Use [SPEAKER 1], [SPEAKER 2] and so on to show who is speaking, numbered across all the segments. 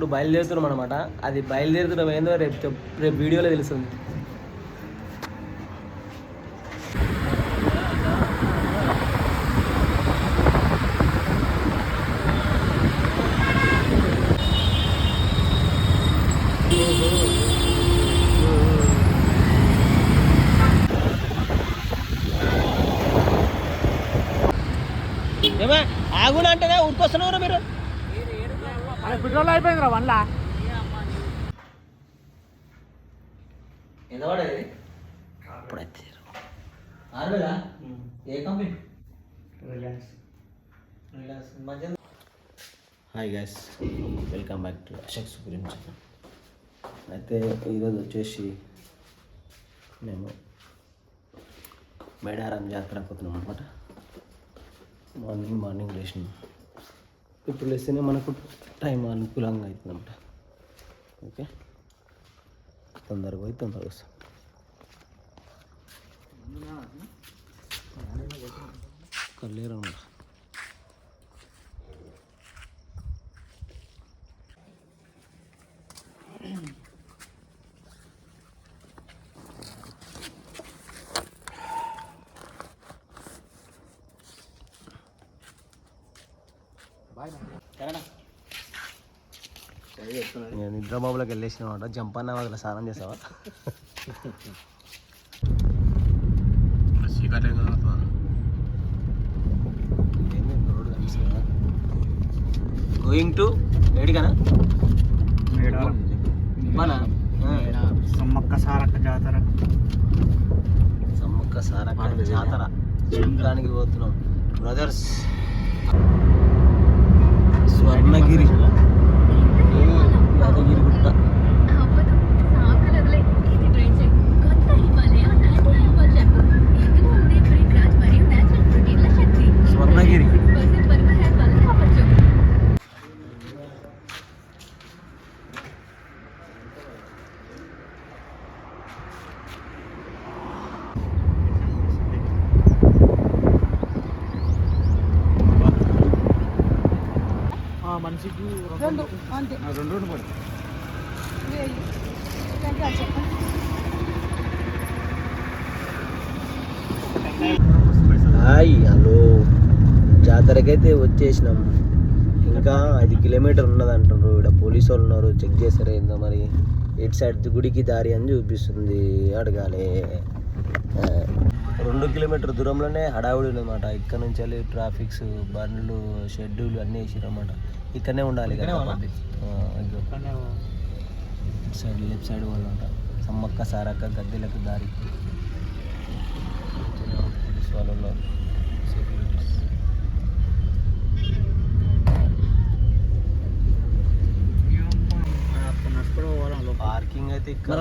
[SPEAKER 1] ఇప్పుడు బయలుదేరుతున్నాం అనమాట. అది బయలుదేరుతున్నాం ఏందో రేపు వీడియోలో తెలుస్తుంది. ఏమా ఆగునా అంటేనే ఉరికొస్తున్నారు మీరు.
[SPEAKER 2] పెట్రోల్ అయిపోయిందిరా వన్లా.
[SPEAKER 1] ఎంత పడేది అప్పుడైతే 6,000. ఏ company? Hi guys, welcome back to Ashok supreme channel. అయితే ఈరోజు వచ్చేసి మేము మేడారం జాతర పోతున్నాం అనమాట. మార్నింగ్ లేచినాం. ఇప్పుడు లేస్తేనే మనకు టైం అనుకూలంగా అవుతుంది అనమాట. ఓకే, తొందరగా పోయి తొందరగా వస్తాం. కల్లేరు అనమాట. నిద్రబాబులోకి వెళ్ళేసినమాట. జంపన్న వాళ్ళ స్నానం చేసావా? గోయింగ్ టు ఏడికనా?
[SPEAKER 2] సమ్మక్క సారక్క జాతర.
[SPEAKER 1] సమ్మక్క సారక్క జాతర చూడడానికి పోతున్నాం బ్రదర్స్. స్వర్ణగిరి యాదగిరి గుట్ట. స్వర్ణగిరి
[SPEAKER 2] మనిషికి
[SPEAKER 3] 2 అంతే.
[SPEAKER 2] 2 పడుతుంది.
[SPEAKER 1] Hi, hello. జాతరకైతే వచ్చేసినాం. ఇంకా 5 కిలోమీటర్లు ఉన్నది అంటారు. ఇక్కడ పోలీసు వాళ్ళు ఉన్నారు, చెక్ చేశారు ఏందో మరి. ఇటు సైడ్ గుడికి దారి అని చూపిస్తుంది. అడగాలి. 2 కిలోమీటర్ దూరంలోనే హడావుడి అనమాట. ఇక్కడ నుంచి వెళ్ళి ట్రాఫిక్స్, బండ్లు, షెడ్యూల్ అన్నీ వేసిరన్నమాట. ఇక్కడనే ఉండాలి కదా. సైడ్ లెఫ్ట్ సైడ్ వాళ్ళు ఉంటారు. సమ్మక్క సారక్క గద్దెలకు దారి. పోలీస్ వాళ్ళు ఉన్నారు, సెక్యూరిటీస్. పార్కింగ్ అయితే ఇక్కడ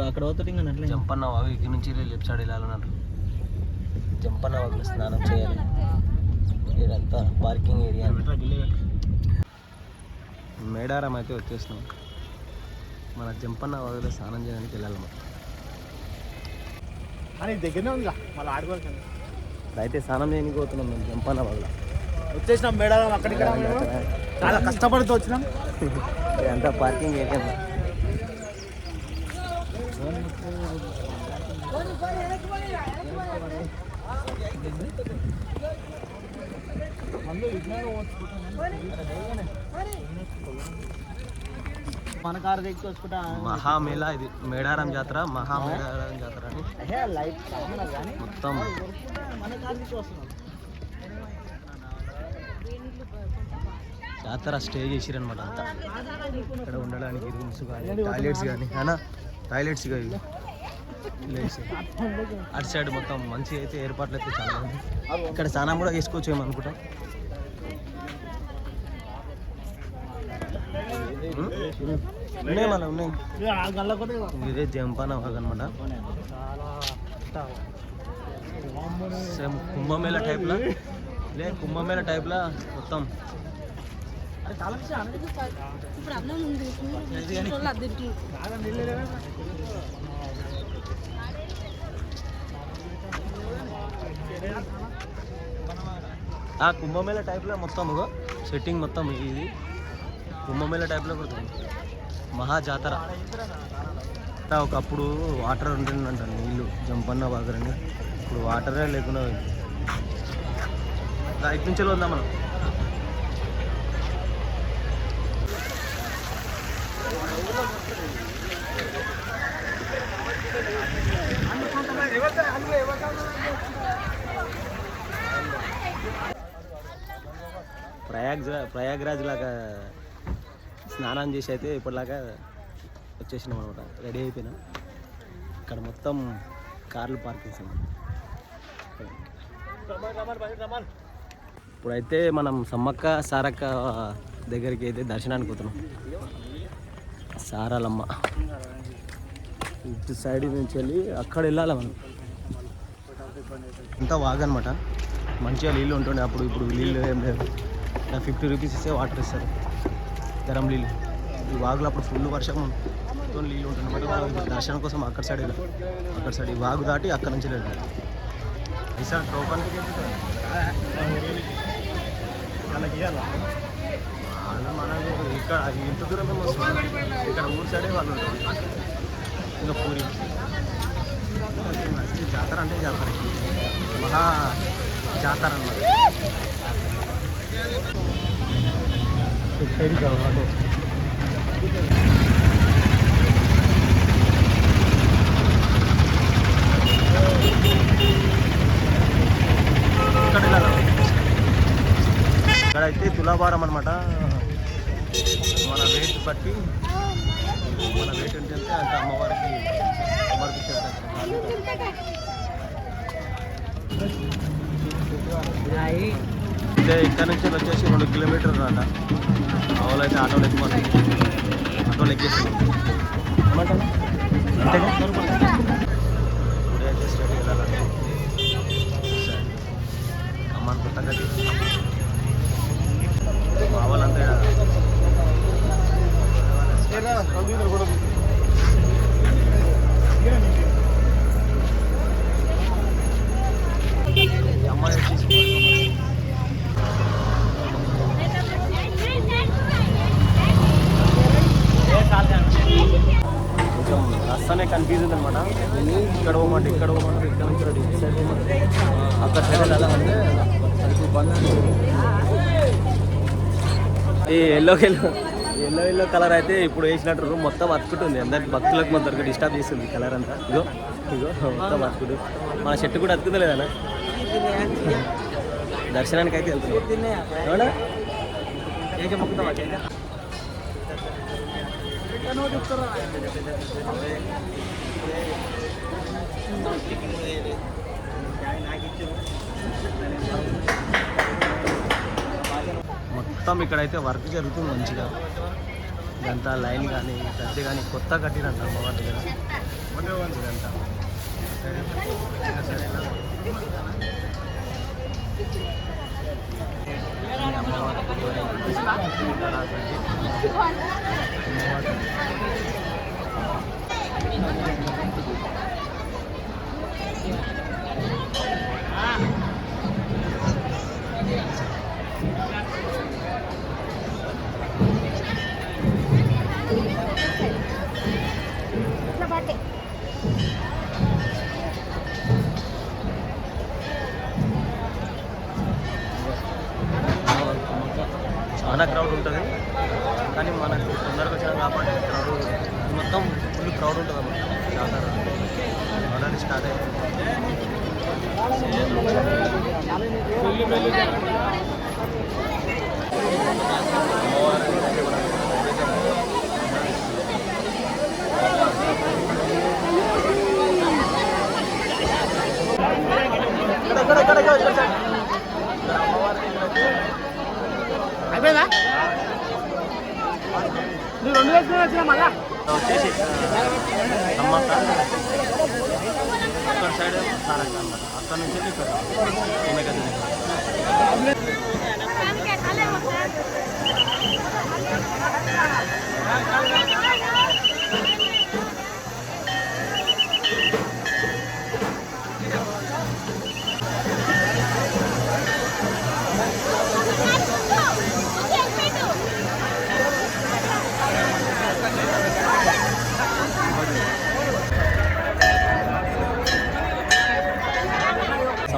[SPEAKER 1] అక్కడ అవుతుంది. ఇంకా జంపన్న వాగు ఇక్కడ నుంచి లెఫ్ట్ సైడ్ వెళ్ళాలన్నట్టు. జంపన్న వాగులో స్నానం చేయాలి. ఇదంతా పార్కింగ్ ఏరియా. మేడారం అయితే వచ్చేసినాం. మన జంపన్న వాగులో స్నానం చేయడానికి వెళ్ళాలన్నమాట.
[SPEAKER 2] దగ్గరనే ఉందిగా మళ్ళీ ఆడుకోవాలి.
[SPEAKER 1] అయితే స్నానం చేయడానికి పోతున్నాం మేము జంపన్న వాగులో.
[SPEAKER 2] వచ్చేసినాం మేడారం. అక్కడికి చాలా కష్టపడుతూ వచ్చినాం.
[SPEAKER 1] ఇదంతా పార్కింగ్ ఏరియా.
[SPEAKER 2] మన కారు తెచ్చి వచ్చుకుంటా.
[SPEAKER 1] మహామేళా ఇది మేడారం జాతర. మహామేడారం జాతర అని మొత్తం జాతర స్టే చేసిరనమాట. అంతా ఇక్కడ ఉండడానికి రూమ్స్ కానీ టాయిలెట్స్ కానీ టాయిలెట్స్ కానీ అటు సైడ్ మొత్తం మంచిగా అయితే ఏర్పాట్లు అయితే చాలా ఉంది. ఇక్కడ స్నానం కూడా చేసుకోవచ్చు ఏమనుకుంటాం. ఉన్నాయి మన ఉన్నాయి. ఇదే జంపన్న వాగు అనమాట. సేమ్ కుంభమేళ టైప్లా మొత్తం. కుంభమేళ టైప్లో మొత్తం సెట్టింగ్ మొత్తం ఇది. కుంభమేళ టైప్లో కొడుతుంది. మహా జాతర. ఒకప్పుడు వాటర్ ఉంటుందంట, నీళ్ళు జంపన్న బాగరని. ఇప్పుడు వాటరే లేకుండా ఇటు నుంచి వద్దాం మనం. ప్రయాగ్రాజ్ లాగా స్నానం చేసి అయితే ఇప్పటిలాగా వచ్చేసినాం అనమాట. రెడీ అయిపోయినా. ఇక్కడ మొత్తం కార్లు పార్క్ చేసాం. ఇప్పుడైతే మనం సమ్మక్క సారక్క దగ్గరికి అయితే దర్శనానికి పోతున్నాం. సారాలమ్మ ఇటు సైడ్ నుంచి వెళ్ళి అక్కడ వెళ్ళాలి మనం. అంతా వాగనమాట. మంచిగా నీళ్ళు ఉంటుండే అప్పుడు. ఇప్పుడు నీళ్ళు ఏం లేదు. 50 రూపీస్ ఇస్తే వాటర్ ఇస్తారు, గరం నీళ్ళు. ఈ వాగులో అప్పుడు ఫుల్ వర్షం నీళ్ళు ఉంటుందన్నమాట. దర్శనం కోసం అక్కడ సైడ్ వెళ్ళాలి. అక్కడ సైడ్ ఈ వాగు దాటి అక్కడ నుంచి వెళ్ళాలి. ఈసారి టోకన్ మనకు ఇక్కడ ఇంత దూరం మేము వస్తున్నాం. ఇక్కడ ఊరు సైడే వాళ్ళు ఉంటారు. ఇంకా పూరి జాతర అంటే జాతర, మహా జాతర అన్నమాట. ఇక్కడైతే తులాభారం అనమాట. మన వెయిట్ బట్టి, మన వెయిట్ ఏంటంటే అంత అమ్మవారికి సమర్పించారు. ఇక్కడ నుంచి వచ్చేసి 2 కిలోమీటర్లు అంట. ఆవులు అయితే ఆటోలు ఎక్కిపోతాయి. ఆటోలు ఎక్కేసి అంతేగా ఇప్పుడైతే స్టేట్ వెళ్ళాలంటే అమ్మాని కొత్తగా మా వాళ్ళంతా అమ్మాయి కొంచెం రస్తానే కన్ఫ్యూజ్ ఉందన్నమాట. ఇక్కడ పోమంటే ఇక్కడ పోమంటే ఇక్కడ నుంచి అక్కడ సైడ్ వెళ్ళాలంటే ఈ ఎల్లో కలర్ అయితే ఇప్పుడు వేసినట్టు మొత్తం అతుకుంటుంది. అందరికి భక్తులకు మొత్తం డిస్టర్బ్ చేస్తుంది కలర్ అంతా. ఇగో మొత్తం అతుకుడు. మన చెట్టు కూడా అతుకుందా లేదన్నా? దర్శనానికి అయితే వెళ్తున్నాం. మొత్తం ఇక్కడైతే వర్క్ జరుగుతుంది మంచిగా. ఇదంతా లైన్ కానీ గద్దె కానీ కొత్త కట్టిరంట అమ్మవారి దగ్గర. ఇదంతా చాలా క్రౌడ్ ఉంటుంది. కానీ మనకు తొందరగా వచ్చాం కాబట్టి క్రౌడ్ మొత్తం ఫుల్ క్రౌడ్ ఉంటుంది అన్నమాట. జాతర ఆల్రెడీ స్టార్ట్ అయింది.
[SPEAKER 2] అయిపోయిందా? నువ్వు 2 వేసుకుని వచ్చినా మళ్ళా
[SPEAKER 1] వచ్చేసి సమ్మక్క అక్కడ సైడ్ సారక్క అన్నమాట. అక్కడ నుంచి ఇక్కడ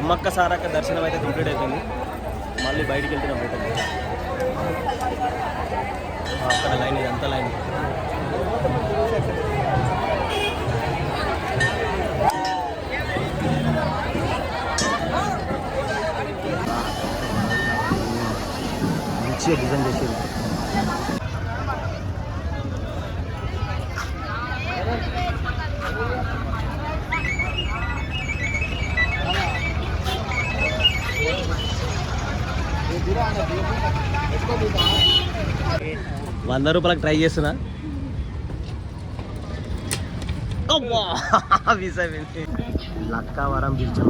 [SPEAKER 1] సమ్మక్క సారక్క దర్శనం అయితే కంప్లీట్ అయిపోయింది. మళ్ళీ బయటికి వెళ్తున్నాం బయట. అక్కడ లైన్, ఇదంతా లైన్. మంచిగా డిజైన్ చేసేది. ₹100 ట్రై చేస్తున్నా. లక్కావరం బ్రిడ్జ్